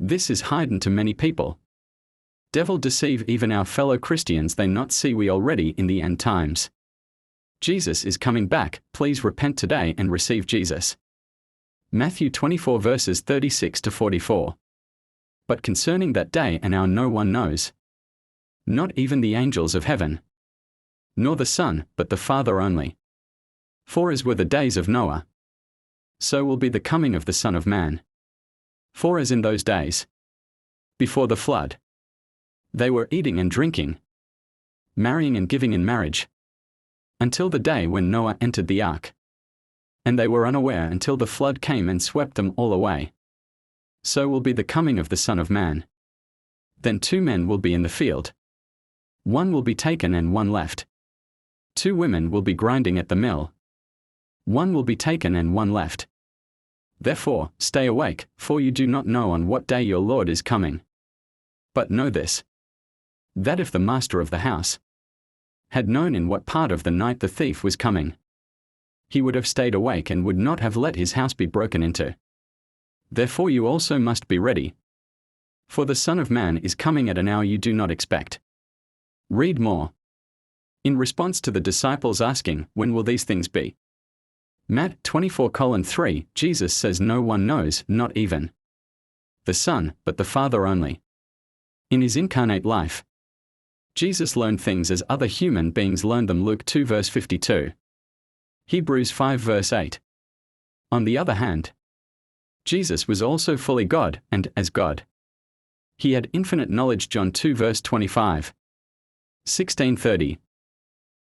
This is hidden to many people. Devil deceive even our fellow Christians, they not see we already in the end times. Jesus is coming back, please repent today and receive Jesus. Matthew 24 verses 36 to 44. But concerning that day and hour no one knows. Not even the angels of heaven. Nor the Son, but the Father only. For as were the days of Noah, so will be the coming of the Son of Man. For as in those days, before the flood, they were eating and drinking, marrying and giving in marriage, until the day when Noah entered the ark. And they were unaware until the flood came and swept them all away. So will be the coming of the Son of Man. Then 2 men will be in the field. One will be taken and one left. 2 women will be grinding at the mill. One will be taken and one left. Therefore, stay awake, for you do not know on what day your Lord is coming. But know this, that if the master of the house had known in what part of the night the thief was coming, he would have stayed awake and would not have let his house be broken into. Therefore you also must be ready. For the Son of Man is coming at an hour you do not expect. Read more. In response to the disciples asking, when will these things be? Matt 24:3, Jesus says no one knows, not even the Son, but the Father only. In his incarnate life, Jesus learned things as other human beings learned them. Luke 2 verse 52. Hebrews 5 verse 8. On the other hand, Jesus was also fully God, and as God, he had infinite knowledge. John 2 verse 25. 16:30.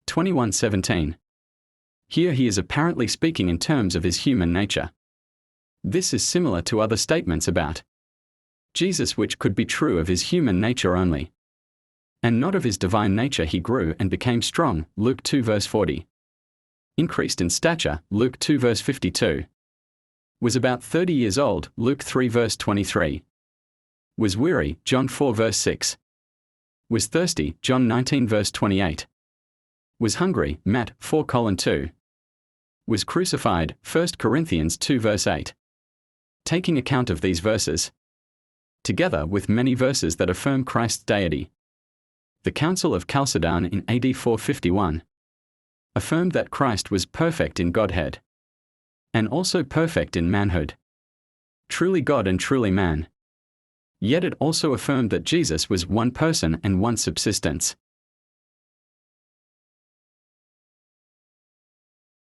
21:17. Here he is apparently speaking in terms of his human nature. This is similar to other statements about Jesus which could be true of his human nature only, and not of his divine nature. He grew and became strong, Luke 2 verse 40. Increased in stature, Luke 2 verse 52. Was about 30 years old, Luke 3 verse 23. Was weary, John 4 verse 6. Was thirsty, John 19 verse 28. Was hungry, Matt 4:2. Was crucified, 1 Corinthians 2 verse 8. Taking account of these verses, together with many verses that affirm Christ's deity, the Council of Chalcedon in AD 451 affirmed that Christ was perfect in Godhead, and also perfect in manhood, truly God and truly man. Yet it also affirmed that Jesus was one person and one subsistence.